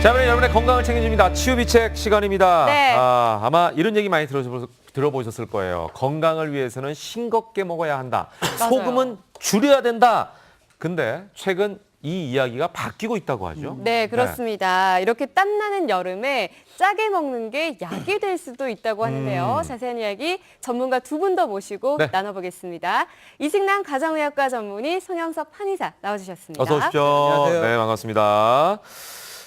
자, 이번에 여러분의 건강을 책임집니다. 치유비책 시간입니다. 네. 아마 이런 얘기 많이 들어보셨을 거예요. 건강을 위해서는 싱겁게 먹어야 한다. 소금은 줄여야 된다. 근데 최근 이 이야기가 바뀌고 있다고 하죠. 네, 그렇습니다. 이렇게 땀나는 여름에 짜게 먹는 게 약이 될 수도 있다고 하는데요. 자세한 이야기 전문가 두 분 더 모시고 네. 나눠보겠습니다. 이승남 가정의학과 전문의 손영섭 한의사 나와주셨습니다. 어서 오십시오. 안녕하세요. 네, 반갑습니다.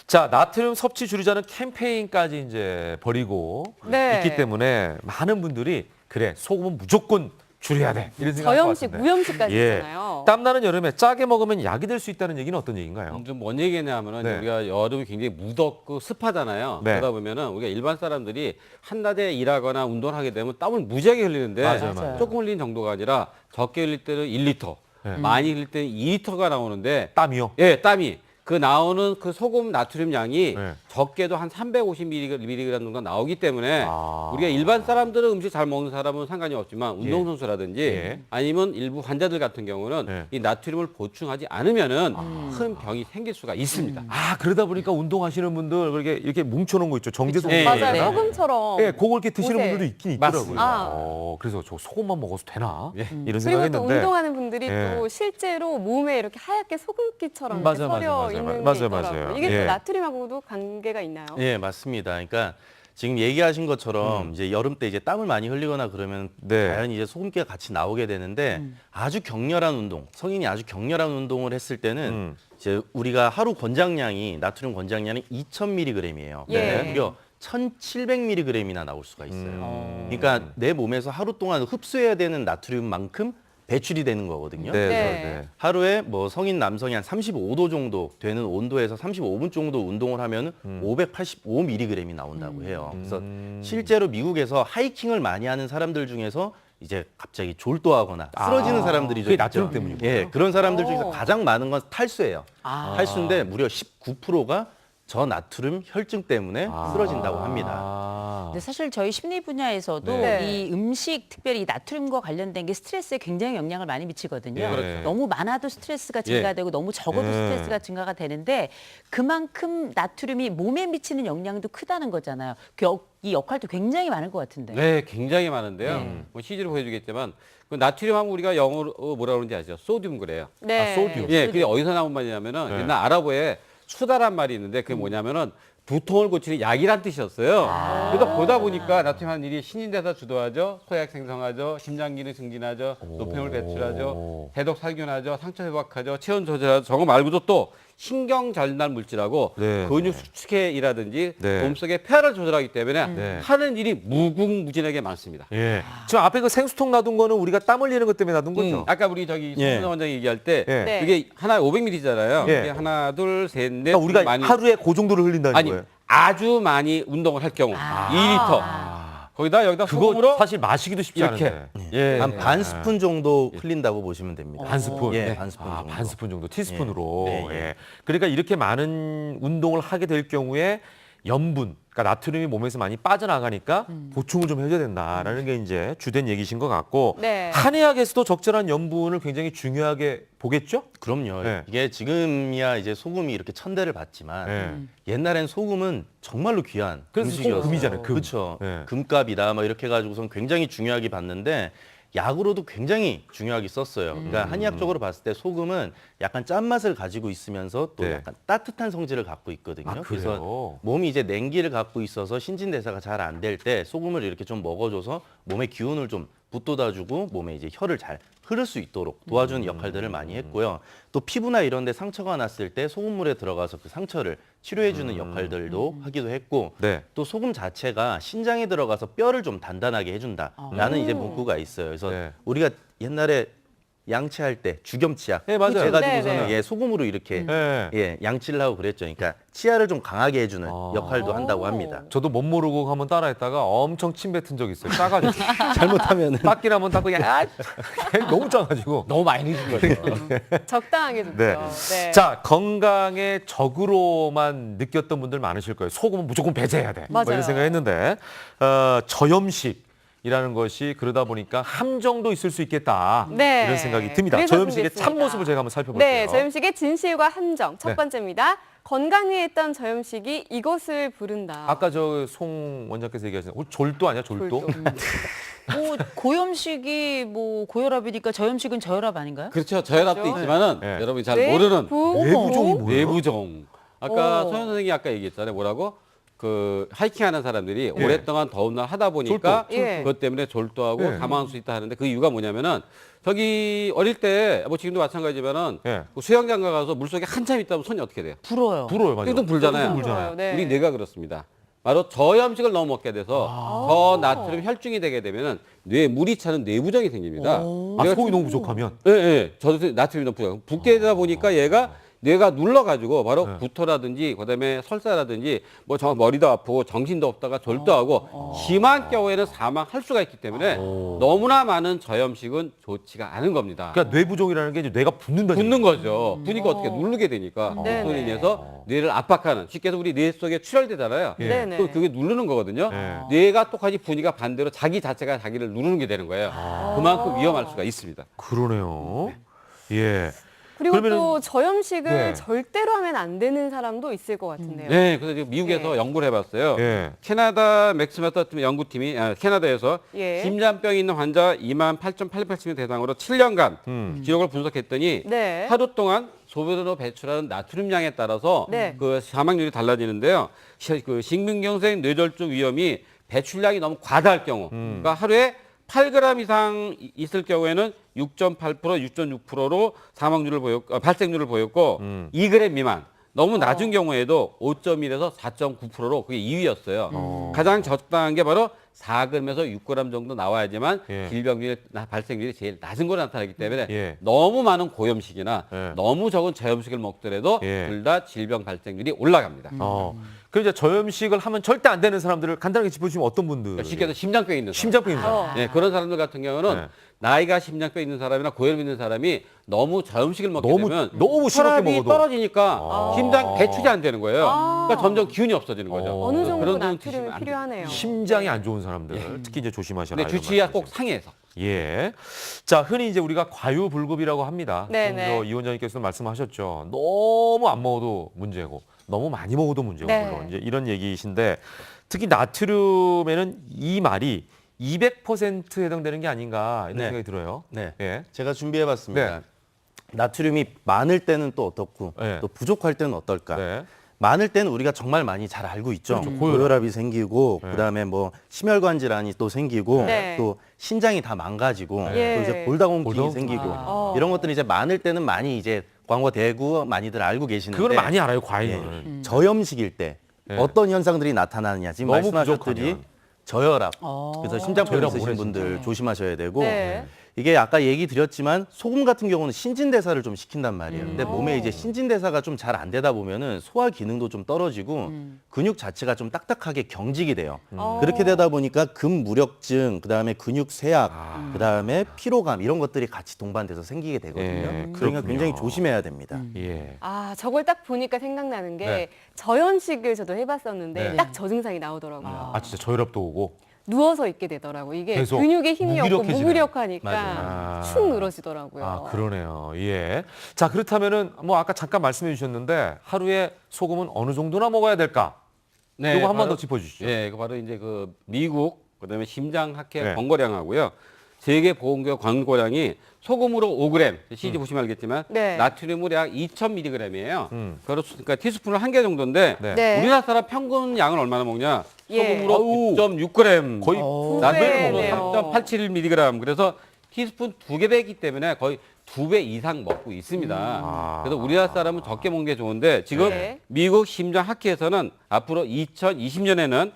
자, 나트륨 섭취 줄이자는 캠페인까지 이제 벌이고 네. 있기 때문에 많은 분들이 그래, 소금은 무조건 줄여야 돼. 이런 생각할 것 저염식, 같은데. 무염식까지 예. 있잖아요. 땀나는 여름에 짜게 먹으면 약이 될 수 있다는 얘기는 어떤 얘기인가요? 좀 뭔 얘기냐면은 네. 우리가 여름이 굉장히 무덥고 습하잖아요. 네. 그러다 보면은 우리가 일반 사람들이 한낮에 일하거나 운동을 하게 되면 땀을 무지하게 흘리는데 맞아요. 조금 흘리는 정도가 아니라 적게 흘릴 때는 1리터, 네. 많이 흘릴 때는 2리터가 나오는데 땀이요? 예, 땀이 그 나오는 그 소금 나트륨 양이 네. 적게도 한 350mg 정도 나오기 때문에 아. 우리가 일반 사람들은 음식 잘 먹는 사람은 상관이 없지만 운동선수라든지 예. 아니면 일부 환자들 같은 경우는 예. 이 나트륨을 보충하지 않으면은 큰 병이 생길 수가 있습니다. 아, 그러다 보니까 운동하시는 분들 그렇게 이렇게 뭉쳐놓은 거 있죠. 정제소. 예, 맞아요. 네. 소금처럼. 예, 그걸 이렇게 드시는 옷에. 분들도 있긴 있더라고요. 맞습니다. 아. 그래서 저 소금만 먹어도 되나? 예. 이런 그리고 또 생각했는데. 운동하는 분들이 예. 또 실제로 몸에 이렇게 하얗게 소금기처럼 맞아요, 이렇게 서려 맞아요, 있는 맞아요, 게 맞아요. 있더라고요. 이게 예. 또 나트륨하고도 관계가 있나요? 예, 맞습니다. 그러니까 지금 얘기하신 것처럼 이제 여름 때 이제 땀을 많이 흘리거나 그러면 네. 자연히 이제 소금기가 같이 나오게 되는데 아주 격렬한 운동, 성인이 아주 격렬한 운동을 했을 때는 이제 우리가 하루 권장량이 나트륨 권장량이 2,000mg이에요. 예. 무려 1,700mg이나 나올 수가 있어요. 그러니까 내 몸에서 하루 동안 흡수해야 되는 나트륨만큼 배출이 되는 거거든요. 네, 네. 네. 하루에 뭐 성인 남성이 한 35도 정도 되는 온도에서 35분 정도 운동을 하면 585mg이 나온다고 해요. 그래서 실제로 미국에서 하이킹을 많이 하는 사람들 중에서 이제 갑자기 졸도하거나 쓰러지는 사람들이 좀 그게 있죠. 나트륨 때문이구나. 예, 그런 사람들 중에서 오. 가장 많은 건 탈수예요. 탈수인데 무려 19%가 저나트륨 혈증 때문에 쓰러진다고 합니다. 아. 근데 사실 저희 심리 분야에서도 네. 이 음식, 특별히 이 나트륨과 관련된 게 스트레스에 굉장히 영향을 많이 미치거든요. 예, 그렇죠. 너무 많아도 스트레스가 증가되고 너무 적어도 예. 스트레스가 증가가 되는데 그만큼 나트륨이 몸에 미치는 영향도 크다는 거잖아요. 이 역할도 굉장히 많을 것 같은데. 네, 굉장히 많은데요. 뭐 CG로 보여주겠지만 그 나트륨 하면 우리가 영어로 뭐라 그러는지 아시죠? 소듐 그래요. 네. 소듐. 예, 그게 어디서 나온 말이냐면은 네. 옛날 아랍어에 수다란 말이 있는데 그게 뭐냐면은 두통을 고치는 약이란 뜻이었어요. 그러다 보다 보니까 나트륨 하는 일이 신진대사 주도하죠, 소약 생성하죠, 심장 기능 증진하죠, 노폐물 배출하죠, 해독 살균하죠, 상처 회복하죠, 체온 조절하죠. 저거 말고도 또 신경 전달 물질하고 네. 근육 수축회이라든지 네. 몸속의 폐활을 조절하기 때문에 네. 하는 일이 무궁무진하게 많습니다. 예. 지금 앞에 그 생수통 놔둔 거는 우리가 땀 흘리는 것 때문에 놔둔 거죠? 아까 우리 저기 예. 손 원장이 얘기할 때 예. 네. 이게 하나에 500ml잖아요. 예. 이게 하나, 둘, 셋, 넷. 그러니까 우리가 많이 하루에 그 정도를 흘린다는 아니 거예요. 아주 많이 운동을 할 경우 2리터. 거기다 여기다 그거 소금으로 사실 마시기도 쉽지 이렇게. 않은데. 예. 한 반 스푼 정도 흘린다고 보시면 됩니다. 반 스푼. 예, 네. 반 스푼 아, 정도. 반 스푼 정도. 티스푼으로. 예. 네, 예. 그러니까 이렇게 많은 운동을 하게 될 경우에 염분, 그러니까 나트륨이 몸에서 많이 빠져나가니까 보충을 좀 해줘야 된다라는 게 이제 주된 얘기신 것 같고 네. 한의학에서도 적절한 염분을 굉장히 중요하게 보겠죠? 그럼요. 네. 이게 지금이야 이제 소금이 이렇게 천대를 받지만 네. 옛날엔 소금은 정말로 귀한 그래서 음식이었어요. 금이잖아요, 금. 그렇죠. 네. 금값이다 막 이렇게 해가지고선 굉장히 중요하게 봤는데 약으로도 굉장히 중요하게 썼어요. 그러니까 한의학적으로 봤을 때 소금은 약간 짠맛을 가지고 있으면서 또 네. 약간 따뜻한 성질을 갖고 있거든요. 아, 그래요? 그래서 몸이 이제 냉기를 갖고 있어서 신진대사가 잘 안 될 때 소금을 이렇게 좀 먹어줘서 몸의 기운을 좀 북돋아주고 몸에 이제 혈을 잘 흐를 수 있도록 도와주는 역할들을 많이 했고요. 또 피부나 이런 데 상처가 났을 때 소금물에 들어가서 그 상처를 치료해주는 역할들도 하기도 했고 네. 또 소금 자체가 신장에 들어가서 뼈를 좀 단단하게 해준다라는 이제 문구가 있어요. 그래서 네. 우리가 옛날에 양치할 때 주겸치약 네, 맞아요. 해가지고서는 네, 네. 예, 소금으로 이렇게 네. 예, 양치를 하고 그랬죠. 그러니까 치아를 좀 강하게 해주는 아. 역할도 한다고 합니다. 저도 못 모르고 한번 따라했다가 엄청 침 뱉은 적 있어요. 짜가지고. 잘못하면은 닦긴 한번 닦고 야 너무 짜가지고. 너무 많이 드신 거죠. 적당하게 좋죠. 네. 네. 자, 건강의 적으로만 느꼈던 분들 많으실 거예요. 소금은 무조건 배제해야 돼. 뭐 맞아요. 이런 생각했는데 저염식이라는 것이 그러다 보니까 함정도 있을 수 있겠다. 네. 이런 생각이 듭니다. 그래서 저염식의 준비했습니다. 참모습을 제가 한번 살펴볼게요. 네, 저염식의 진실과 함정 첫 네. 번째입니다. 건강에 했던 저염식이 이것을 부른다. 아까 저 송 원장께서 얘기하신 졸도 아니야, 졸도? 뭐 고염식이 뭐 고혈압이니까 저염식은 저혈압 아닌가요? 그렇죠. 저혈압도 그렇죠. 있지만은 네. 여러분이 잘 모르는 뇌부종이 뭐예요? 뇌부종. 아까 오. 소연 선생님이 아까 얘기했잖아요. 뭐라고? 그 하이킹하는 사람들이 예. 오랫동안 더운 날 하다 보니까 졸도. 예. 그것 때문에 졸도하고 예. 사망할 수 있다 하는데 그 이유가 뭐냐면은 저기 어릴 때 뭐 지금도 마찬가지지만은 예. 그 수영장 가서 물속에 한참 있다면 손이 어떻게 돼요? 불어요. 불어요, 맞아요. 띵동 불잖아요. 띵동 불잖아요. 네. 우리 뇌가 그렇습니다. 바로 저염식을 너무 먹게 돼서 저나트륨 혈중이 되게 되면은 뇌에 물이 차는 뇌부종이 생깁니다. 아, 소금이 너무 부족하면? 예, 예. 저도 나트륨이 너무 부족. 붓게 되다 보니까 얘가 뇌가 눌러가지고 바로 네. 구토라든지 그다음에 설사라든지 뭐 머리도 아프고 정신도 없다가 졸도하고 심한 경우에는 사망할 수가 있기 때문에 너무나 많은 저염식은 좋지가 않은 겁니다. 그러니까 뇌부종이라는 게 이제 뇌가 붓는다는 붓는 거죠. 붓니까 어떻게 누르게 되니까 네네. 그로 인해서 뇌를 압박하는 쉽게 해서 우리 뇌 속에 출혈되잖아요. 예. 네네. 또 그게 누르는 거거든요. 예. 뇌가 똑같이 부니까 반대로 자기 자체가 자기를 누르는 게 되는 거예요. 그만큼 위험할 수가 있습니다. 그러네요. 예. 그리고 그러면은- 또 저염식을 네. 절대로 하면 안 되는 사람도 있을 것 같은데요. 네, 그래서 지금 미국에서 예. 연구를 해봤어요. 예. 캐나다 맥스마터 연구팀이 캐나다에서 예. 심장병이 있는 환자 28,880명 대상으로 7년간 기록을 분석했더니 네. 하루 동안 소변으로 배출하는 나트륨량에 따라서 네. 그 사망률이 달라지는데요. 그 심근경색 뇌졸중 위험이 배출량이 너무 과다할 경우, 그러니까 하루에 8g 이상 있을 경우에는 6.8%, 6.6%로 사망률을 보였고, 발생률을 보였고, 2g 미만. 너무 낮은 경우에도 5.1에서 4.9%로 그게 2위였어요. 가장 적당한 게 바로 4g에서 6g 정도 나와야지만 예. 질병률 발생률이 제일 낮은 걸로 나타나기 때문에 예. 너무 많은 고염식이나 예. 너무 적은 저염식을 먹더라도 예. 둘 다 질병 발생률이 올라갑니다. 그럼 이제 저염식을 하면 절대 안 되는 사람들을 간단하게 짚어주시면 어떤 분들? 그러니까 쉽게 해서 심장병이 있는 사람. 심장병 있는 사람. 네, 그런 사람들 같은 경우는 네. 나이가 심장병 있는 사람이나 고혈압 있는 사람이 너무 저염식을 먹게 너무- 되면 너무 싱겁게 혈압이 먹어도. 떨어지니까 심장 배출이 안 되는 거예요. 그러니까 점점 기운이 없어지는 거죠. 어느 정도 그런 돈 나트륨이 드시면 안 돼요. 필요하네요. 심장이 안 좋은 사람들 특히 이제 조심하셔라. 근데 이런 주치의가 말씀이시죠. 꼭 상해서. 예. 자, 흔히 이제 우리가 과유불급이라고 합니다. 네네. 지금 이 원장님께서도 말씀하셨죠. 너무 안 먹어도 문제고, 너무 많이 먹어도 문제고, 네. 물론 이제 이런 얘기이신데, 특히 나트륨에는 이 말이 200% 해당되는 게 아닌가 이런 네. 생각이 들어요. 네. 예. 제가 준비해봤습니다. 나트륨이 많을 때는 또 어떻고 네. 또 부족할 때는 어떨까? 네. 많을 때는 우리가 정말 많이 잘 알고 있죠. 그렇죠. 고혈압이 생기고 네. 그다음에 뭐 심혈관 질환이 또 생기고 네. 또 신장이 다 망가지고 예. 또 이제 골다공증이 골다공증. 생기고 아. 이런 것들은 이제 많을 때는 많이 이제 광고되고 많이들 알고 계시는데 그거는 많이 알아요, 과일은. 저염식일 때 네. 어떤 현상들이 나타나느냐 지금 너무 말씀하신 것들이 부족하면. 저혈압 그래서 심장병 저혈압 있으신 오래 분들 조심하셔야 되고 네. 이게 아까 얘기 드렸지만 소금 같은 경우는 신진대사를 좀 시킨단 말이에요. 근데 몸에 이제 신진대사가 좀 잘 안 되다 보면은 소화 기능도 좀 떨어지고 근육 자체가 좀 딱딱하게 경직이 돼요. 그렇게 되다 보니까 근무력증, 그다음에 근육 쇠약, 그다음에 피로감 이런 것들이 같이 동반돼서 생기게 되거든요. 예, 그러니까 그렇군요. 굉장히 조심해야 됩니다. 예. 아, 저걸 딱 보니까 생각나는 게 네. 저염식을 저도 해봤었는데 네. 딱 저 증상이 나오더라고요. 아, 진짜 저혈압도 오고. 누워서 있게 되더라고요. 이게 계속 근육에 힘이 없고 무기력해지네. 무기력하니까 맞아요. 축 늘어지더라고요. 아, 그러네요. 예. 자, 그렇다면은 뭐 아까 잠깐 말씀해 주셨는데 하루에 소금은 어느 정도나 먹어야 될까? 네, 이거 한 번 바로- 더 짚어주시죠. 예, 그 바로 이제 그 미국 그다음에 심장학회 네. 권고량하고요. 세계보건기구 권고량이 소금으로 5g, CG 보시면 알겠지만 네. 나트륨으로 약 2,000mg이에요. 그러니까 티스푼을 한 개 정도인데 네. 네. 우리나라 사람 평균 양은 얼마나 먹냐? 예. 소금으로 아우. 9.6g, 거의 두 나트륨으로 배네요. 3.87mg. 그래서 티스푼 2개 배이기 때문에 거의 2배 이상 먹고 있습니다. 아. 그래서 우리나라 사람은 적게 먹는 게 좋은데 지금 네. 미국 심장학회에서는 앞으로 2020년에는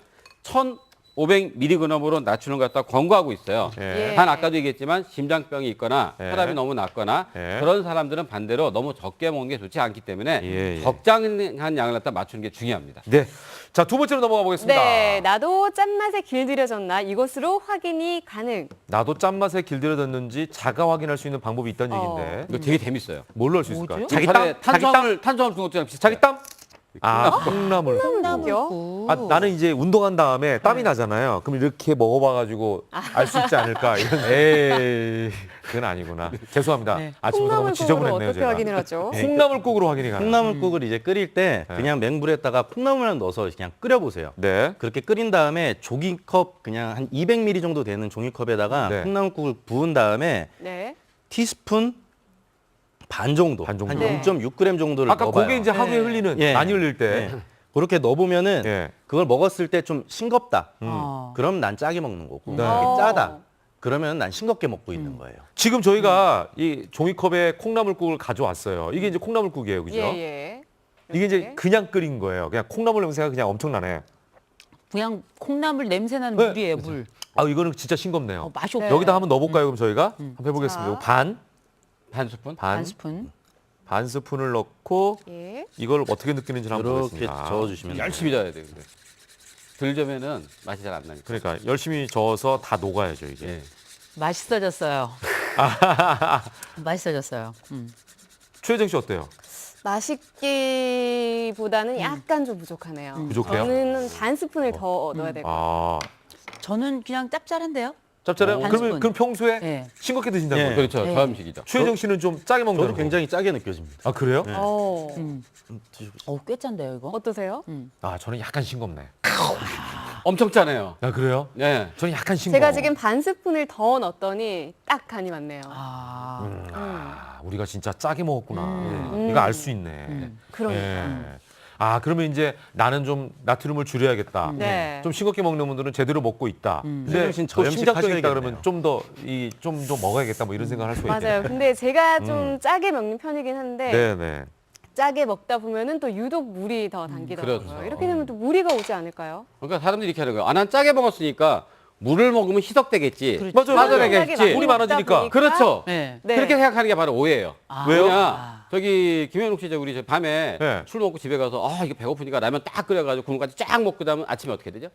1,500mg으로 낮추는 것 갖다 권고하고 있어요. 예. 예. 단 아까도 얘기했지만 심장병이 있거나 예. 혈압이 너무 낮거나 예. 그런 사람들은 반대로 너무 적게 먹는 게 좋지 않기 때문에 예, 예. 적당한 양을 갖다 맞추는 게 중요합니다. 네. 자, 두 번째로 넘어가 보겠습니다. 네, 나도 짠맛에 길들여졌나 이것으로 확인이 가능. 나도 짠맛에 길들여졌는지 자가 확인할 수 있는 방법이 있다는 어. 얘기인데 이거 되게 재밌어요. 뭘로 할 수 있을까요? 뭐죠? 자기 땀? 자기 땀? 탄수화물 중독제랑 비슷하게 자기 땀? 아, 콩나물. 콩나물. 콩나물국. 아, 나는 이제 운동한 다음에 땀이 나잖아요. 그럼 이렇게 먹어봐가지고 알 수 있지 않을까 이런. 에이, 그건 아니구나. 죄송합니다. 네. 아침부터 너무 콩나물국으로 지저분했네요, 어떻게 제가. 확인을 하죠? 콩나물국으로 확인이 가요. 콩나물국을 이제 끓일 때 그냥 맹물에다가 콩나물만 넣어서 그냥 끓여보세요. 네. 그렇게 끓인 다음에 종이컵 그냥 한 200ml 정도 되는 종이컵에다가 네. 콩나물국을 부은 다음에 네. 티스푼 반 정도, 반 정도. 한 네. 0.6g 정도를 아까 넣어봐요. 고개 이제 하루에 네. 흘리는 예. 많이 흘릴 때. 그렇게 넣어보면은 예. 그걸 먹었을 때 좀 싱겁다. 어. 그럼 난 짜게 먹는 거고 네. 이게 짜다. 그러면 난 싱겁게 먹고 있는 거예요. 지금 저희가 이 종이컵에 콩나물국을 가져왔어요. 이게 이제 콩나물국이에요, 그죠? 예, 예. 이게 이제 이렇게. 그냥 끓인 거예요. 그냥 콩나물 냄새가 그냥 엄청나네. 그냥 콩나물 냄새 나는 네. 물이에요, 물. 아, 이거는 진짜 싱겁네요. 맛이 네. 없어. 여기다 한번 넣어볼까요, 그럼 저희가? 한번 해보겠습니다. 자. 이거 반 한 스푼. 반 스푼. 반 스푼을 넣고 예. 이걸 어떻게 느끼는지 한번 이렇게 보겠습니다. 저어주시면 돼요. 열심히 져야 돼. 근데 덜 저면은 맛이 잘 안 나니까. 그러니까 열심히 저어서 다 녹아야죠, 이게. 예. 맛있어졌어요. 맛있어졌어요. 최혜정 씨 어때요? 맛있기보다는 약간 좀 부족하네요. 부족해요? 저는 반 스푼을 더 넣어야 될 것 같아요. 아, 저는 그냥 짭짤한데요. 짭짤해요? 반 그러면 스푼. 그럼 평소에 네. 싱겁게 드신다는 예. 거예요? 그렇죠. 네. 저음식이죠. 최혜정 씨는 좀 짜게 먹는다는 저도 거. 굉장히 짜게 느껴집니다. 아, 그래요? 네. 어. 드셔보세요. 꽤 짠데요, 이거? 어떠세요? 아, 저는 약간 싱겁네. 엄청 짜네요. 아, 그래요? 예. 저는 약간 싱거워. 제가 지금 반 스푼을 더 넣었더니 딱 간이 맞네요. 아, 아, 우리가 진짜 짜게 먹었구나. 음. 이거 알 수 있네. 그러니까. 예. 아, 그러면 이제 나는 좀 나트륨을 줄여야겠다. 네. 좀 싱겁게 먹는 분들은 제대로 먹고 있다. 근데 최정신 또 저염식 심장병이 있다 하셔야겠네요. 그러면 좀 더 먹어야겠다 뭐 이런 생각을 할 수 있겠네요. 맞아요. 근데 제가 좀 짜게 먹는 편이긴 한데 네네. 짜게 먹다 보면은 또 유독 물이 더 당기더라고요. 그렇죠. 이렇게 되면 또 무리가 오지 않을까요? 그러니까 사람들이 이렇게 하는 거예요. 아, 난 짜게 먹었으니까 물을 먹으면 희석되겠지. 그렇죠. 맞아요. 빠져나가겠지. 많이 물이 먹다 많아지니까. 보니까 그렇죠. 네. 네. 그렇게 생각하는 게 바로 오해예요. 아. 왜요? 뭐냐, 저기 김현욱 씨, 우리 저 밤에 네. 술 먹고 집에 가서 이거 배고프니까 라면 딱 끓여가지고 국물까지 쫙 먹고 나면 아침에 어떻게 되죠?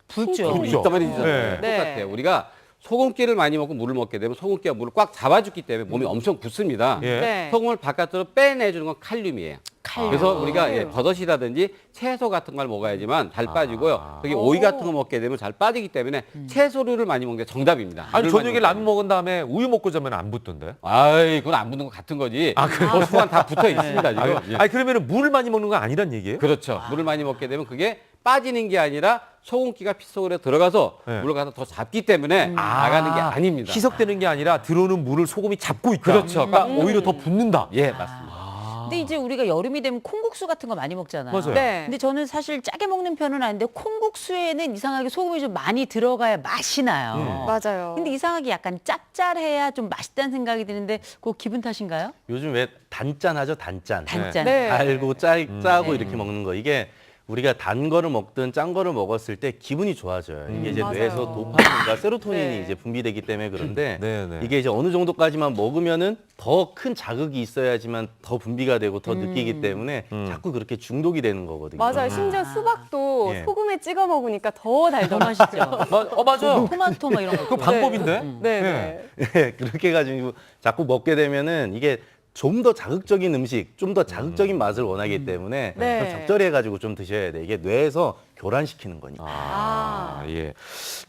붉죠. 붉죠. 이따만해지잖아요. 네. 똑같아요. 우리가 소금기를 많이 먹고 물을 먹게 되면 소금기가 물을 꽉 잡아주기 때문에 몸이 엄청 붓습니다. 예. 네. 소금을 바깥으로 빼내주는 건 칼륨이에요. 그래서 우리가 버섯이라든지 채소 같은 걸 먹어야지만 잘 빠지고요. 거기 오이 같은 거 먹게 되면 잘 빠지기 때문에 채소류를 많이 먹는 게 정답입니다. 아니 물을 저녁에 많이 라면 먹은 다음에 우유 먹고 자면 안 붓던데. 아이, 그건 안 붙는 거 같은 거지. 버섯만 다 붙어 있습니다, 지금. 예. 아니 그러면은 물을 많이 먹는 건 아니란 얘기예요? 그렇죠. 물을 많이 먹게 되면 그게 빠지는 게 아니라 소금기가 피 속으로 들어가서 네. 물을 가서 더 잡기 때문에 나가는 게 아닙니다. 희석되는 게 아니라 들어오는 물을 소금이 잡고 있다. 그렇죠. 그러니까 오히려 더 붓는다. 예, 맞습니다. 근데 이제 우리가 여름이 되면 콩국수 같은 거 많이 먹잖아요. 맞아요. 네. 근데 저는 사실 짜게 먹는 편은 아닌데 콩국수에는 이상하게 소금이 좀 많이 들어가야 맛이 나요. 맞아요. 근데 이상하게 약간 짭짤해야 좀 맛있다는 생각이 드는데 그거 기분 탓인가요? 요즘 왜 단짠하죠, 단짠. 단짠. 네. 달고 짜고 이렇게 먹는 거. 이게 우리가 단 거를 먹든 짠 거를 먹었을 때 기분이 좋아져요. 이게 이제 맞아요. 뇌에서 도파민과 세로토닌이 네. 이제 분비되기 때문에 그런데 네, 네. 이게 이제 어느 정도까지만 먹으면은 더 큰 자극이 있어야지만 더 분비가 되고 더 느끼기 때문에 자꾸 그렇게 중독이 되는 거거든요. 맞아요. 심지어 수박도 예. 소금에 찍어 먹으니까 더 더 달더라고요. 맛있죠. 맞아요. 토마토 막 이런 거. 그 방법인데. 네, 네. 네. 예, 그렇게 해가지고 자꾸 먹게 되면은 이게 좀 더 자극적인 음식, 좀 더 자극적인 맛을 원하기 때문에 네. 좀 적절히 해가지고 좀 드셔야 돼. 이게 뇌에서 교란시키는 거니까. 아, 예.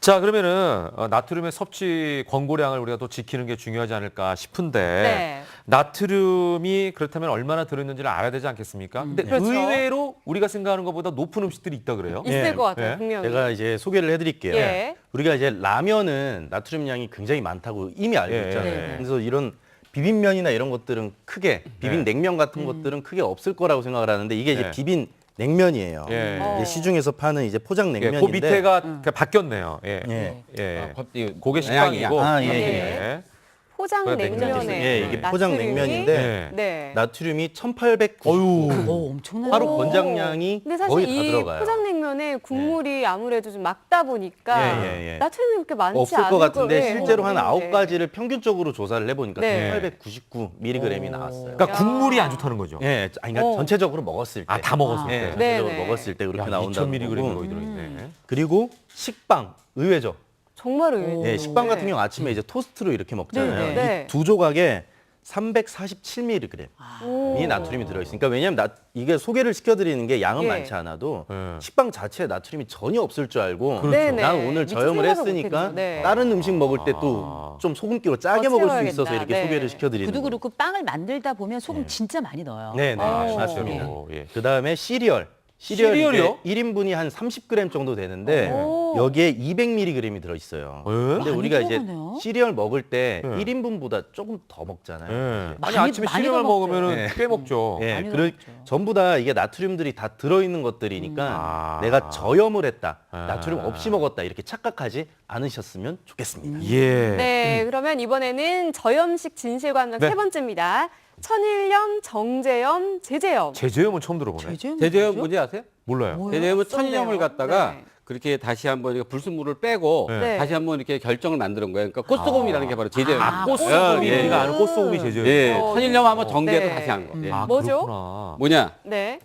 자, 그러면은 나트륨의 섭취 권고량을 우리가 또 지키는 게 중요하지 않을까 싶은데 네. 나트륨이 그렇다면 얼마나 들어있는지를 알아야 되지 않겠습니까? 근데 그렇죠. 의외로 우리가 생각하는 것보다 높은 음식들이 있다 그래요? 있을 예. 것 같아요, 예. 분명히. 제가 이제 소개를 해드릴게요. 예. 우리가 이제 라면은 나트륨량이 굉장히 많다고 이미 알고 예, 있잖아요. 예. 그래서 이런 비빔면이나 이런 것들은 크게 비빔냉면 같은 것들은 크게 없을 거라고 생각을 하는데 이게 이제 예. 비빔냉면이에요. 예. 이제 시중에서 파는 이제 포장 예, 냉면인데 그 밑에가 그냥 바뀌었네요. 예. 예. 예. 이거 고게 식빵이고. 아, 예, 예. 포장 그래, 냉면에 냉면이 예, 이게 포장 나트륨이- 냉면인데 예. 네. 나트륨이 1890. 오, 엄청나요. 하루 권장량이 근데 거의 사실 다 이 들어가요. 포장냉면에 국물이 아무래도 좀 막다 보니까 예. 나트륨이 그렇게 많지 없을 않을 것 같은데 거- 예, 실제로 한 모르겠는데. 9가지를 평균적으로 조사를 해보니까 네. 1899mg이 나왔어요. 그러니까 국물이 안 좋다는 거죠. 예, 아니, 그러니까 전체적으로 먹었을 때. 아, 다 먹었을 예, 때. 전체적으로 네네. 먹었을 때 그렇게 야, 나온다는 2000mg 거고. 거기 들어있네. 그리고 식빵, 의외죠. 정말 의외죠. 예, 식빵 같은 네. 경우 아침에 이제 토스트로 이렇게 먹잖아요. 네, 네. 이 두 조각에 347mg이 오. 나트륨이 들어있으니까 왜냐하면 이게 소개를 시켜드리는 게 양은 예. 많지 않아도 네. 식빵 자체에 나트륨이 전혀 없을 줄 알고 그렇죠. 네네. 난 오늘 미처 저염을 생각을 했으니까 못했죠. 네. 다른 음식 먹을 때 또 좀 소금기로 짜게 더 먹을 수 채워야겠다. 있어서 이렇게 네. 소개를 시켜드리는 그도 거예요. 그렇고 빵을 만들다 보면 소금 진짜 많이 넣어요. 네네 오. 맞습니다. 예. 그다음에 시리얼. 시리얼이요? 1인분이 한 30g 정도 되는데 오. 여기에 200mg이 들어있어요. 예? 근데 많이 우리가 이제 들어가네요. 시리얼 먹을 때 네. 1인분보다 조금 더 먹잖아요. 예. 아니 많이- 아침에 많이 시리얼 더 먹죠. 먹으면은 네. 꽤 먹죠. 예, 많이 그러, 들어갔죠. 전부 다 이게 나트륨들이 다 들어있는 것들이니까 아. 내가 저염을 했다, 아. 나트륨 없이 먹었다 이렇게 착각하지 않으셨으면 좋겠습니다. 예. 네, 그러면 이번에는 저염식 진실관광 네. 세 번째입니다. 천일염, 정제염, 제제염. 제제염은 처음 들어보네. 제제염 뭔지 아세요? 몰라요. 뭐예요? 제제염은 썸네요. 천일염을 갖다가 네. 그렇게 다시 한번 이거 불순물을 빼고 네. 다시 한번 이렇게 결정을 만드는 거예요. 그러니까 꽃소금이라는 게 바로 제제염이에요. 아, 꽃소금이 예, 우리가 예. 아는 꽃소금이 제제염. 예, 어, 천일염 하면 정제도 네. 다시 한 거. 예. 아, 뭐죠? 그렇구나. 뭐냐? 네.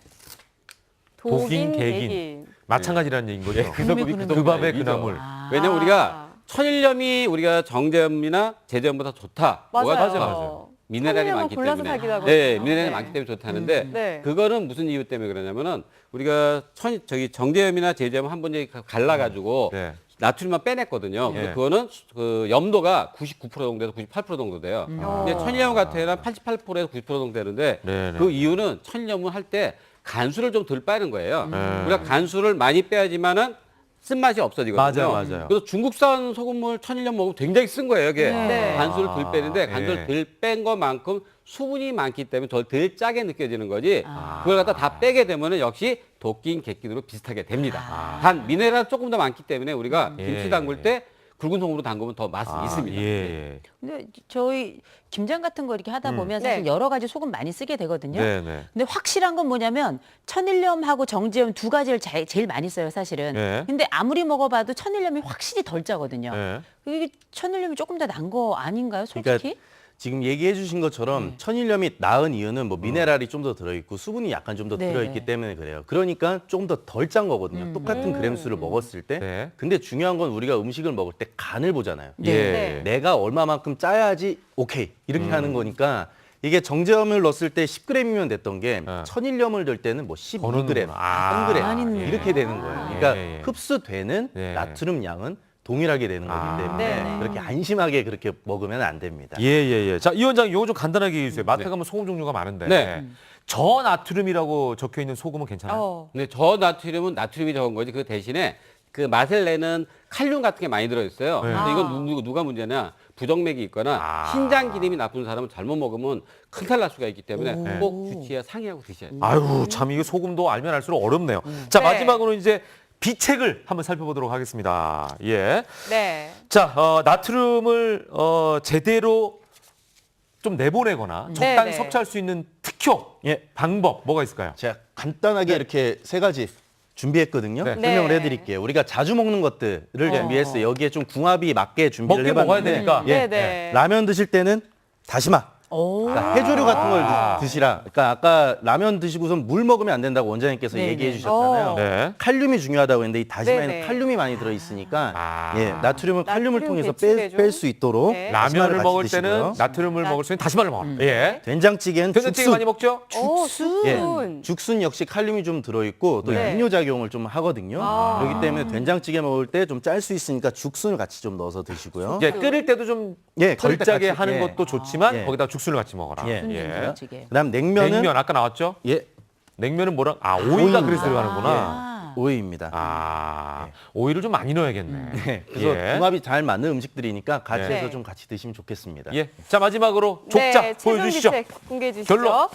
독인, 독인, 개긴. 개긴. 마찬가지라는 얘기인 거죠. 그 밥에 그 나물. 아. 왜냐면 우리가 천일염이 우리가 정제염이나 제제염보다 좋다. 뭐가 맞아요. 좋다? 맞아요. 미네랄이 천일염은 많기 골라서 때문에. 사기도 네, 하거든요. 미네랄이 네. 많기 때문에 좋다는데 네. 그거는 무슨 이유 때문에 그러냐면은 우리가 저기 정제염이나 제제염 한 번 갈라가지고 네. 나트륨만 빼냈거든요. 근데 예. 그거는 그 염도가 99% 정도에서 98% 정도 돼요. 근데 천일염 같은 경우는 88%에서 90% 정도 되는데 네네. 그 이유는 천일염을 할 때 간수를 좀 덜 빠는 거예요. 네. 우리가 간수를 많이 빼야지만은 쓴맛이 없어지거든요. 맞아요. 그래서 중국산 소금물 천일염 먹으면 굉장히 쓴 거예요. 이게 네. 간수를 덜 빼는데 예. 간수를 덜 뺀 것만큼 수분이 많기 때문에 덜 짜게 느껴지는 거지. 아. 그걸 갖다 다 빼게 되면은 역시 도끼인 객기으로 비슷하게 됩니다. 단 미네랄 조금 더 많기 때문에 우리가 예. 김치 담글 때 굵은 통으로 담그면 더 맛이 아, 있습니다. 예. 근데 저희 김장 같은 거 이렇게 하다 보면 사실 네. 여러 가지 소금 많이 쓰게 되거든요. 네네. 근데 확실한 건 뭐냐면 천일염하고 정제염 두 가지를 제일 많이 써요, 사실은. 네. 근데 아무리 먹어봐도 천일염이 확실히 덜 짜거든요. 네. 이게 천일염이 조금 더 난 거 아닌가요, 솔직히? 그러니까 지금 얘기해 주신 것처럼 천일염이 나은 이유는 뭐 미네랄이 좀 더 들어있고 수분이 약간 좀 더 네, 들어있기 네. 때문에 그래요. 그러니까 조금 더 덜 짠 거거든요. 똑같은 그램 수를 먹었을 때. 네. 근데 중요한 건 우리가 음식을 먹을 때 간을 보잖아요. 예. 네. 내가 얼마만큼 짜야지 오케이 이렇게 하는 거니까 이게 정제염을 넣었을 때 10g이면 됐던 게 네. 천일염을 넣을 때는 뭐 12g, 버는구나. 아, 3g 많이 넣네. 이렇게 되는 거예요. 그러니까 예. 흡수되는 예. 나트륨 양은 동일하게 되는 거기 아. 때문에 네. 그렇게 안심하게 그렇게 먹으면 안 됩니다. 예. 자, 이 원장님 요거 좀 간단하게 얘기해 주세요. 마트 네. 가면 소금 종류가 많은데. 네. 저나트륨이라고 적혀 있는 소금은 괜찮아요? 어. 근데 저 나트륨은 나트륨이 적은 거지 그 대신에 그 맛을 내는 칼륨 같은 게 많이 들어있어요. 네. 근데 이건 누가 문제냐? 부정맥이 있거나 아. 신장 기능이 나쁜 사람은 잘못 먹으면 큰살 날 수가 있기 때문에 꼭 주치의와 상의하고 드셔야 돼요. 아유, 참 이게 소금도 알면 알수록 어렵네요. 자, 네. 마지막으로 이제 비책을 한번 살펴보도록 하겠습니다. 예. 네. 자, 나트륨을 제대로 좀 내보내거나 적당히 네. 섭취할 수 있는 특효 예. 방법 뭐가 있을까요? 제가 간단하게 이렇게 세 가지 준비했거든요. 네. 설명을 네. 해드릴게요. 우리가 자주 먹는 것들을 준비했어요. 여기에 좀 궁합이 맞게 준비를 먹긴 먹어야 해봤는데 되니까. 예. 네. 라면 드실 때는 다시마. 오. 그러니까 해조류 같은 걸 드시라. 그러니까 아까 라면 드시고선 물 먹으면 안 된다고 원장님께서 네네. 얘기해 주셨잖아요. 네. 칼륨이 중요하다고 했는데 이 다시마에는 네네. 칼륨이 많이 들어있으니까 아. 예, 나트륨을 칼륨을 나트륨 통해서 배출해 줘. 뺄 수 있도록 네. 라면을 다시마를 같이 먹을 드시고요. 때는 나트륨을 먹을 수 있는 다시마를 먹어라. 예. 된장찌개는 된장찌개 죽순. 많이 먹죠? 오, 죽순. 예, 죽순 역시 칼륨이 좀 들어있고 또 네. 이뇨작용을 좀 하거든요. 아. 그렇기 때문에 된장찌개 먹을 때 좀 짤 수 있으니까 죽순을 같이 좀 넣어서 드시고요. 예, 끓일 때도 좀 예, 덜 끓일 때 짜게 같이, 하는 예. 것도 좋지만 예. 거기다 죽순을 같이 먹어라. 예. 된장찌개. 그다음 냉면은 냉면 아까 나왔죠? 예, 냉면은 뭐랑 오이가 그래서 들어가는구나. 아. 오이입니다. 오이를 좀 많이 넣어야겠네. 예, 그래서 예. 궁합이 잘 맞는 음식들이니까 같이 네. 해서 좀 같이 드시면 좋겠습니다. 예. 자, 마지막으로 족자 네, 최종 보여주시죠. 비책 공개해 주시죠. 결론.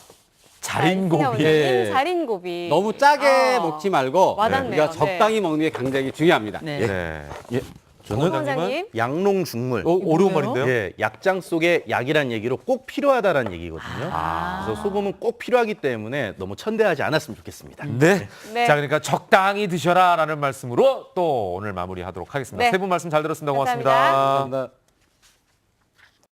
자린고비. 예. 자린고비. 너무 짜게 아. 먹지 말고 와닿네요. 우리가 적당히 먹는 게 굉장히 중요합니다. 네. 네. 예, 오, 저는 원장님. 양롱죽물. 어려운 말인데요? 예, 약장 속에 약이란 얘기로 꼭 필요하다라는 얘기거든요. 그래서 소금은 꼭 필요하기 때문에 너무 천대하지 않았으면 좋겠습니다. 네. 네. 자, 그러니까 적당히 드셔라라는 말씀으로 또 오늘 마무리하도록 하겠습니다. 네. 세 분 말씀 잘 들었습니다. 감사합니다. 고맙습니다. 감사합니다.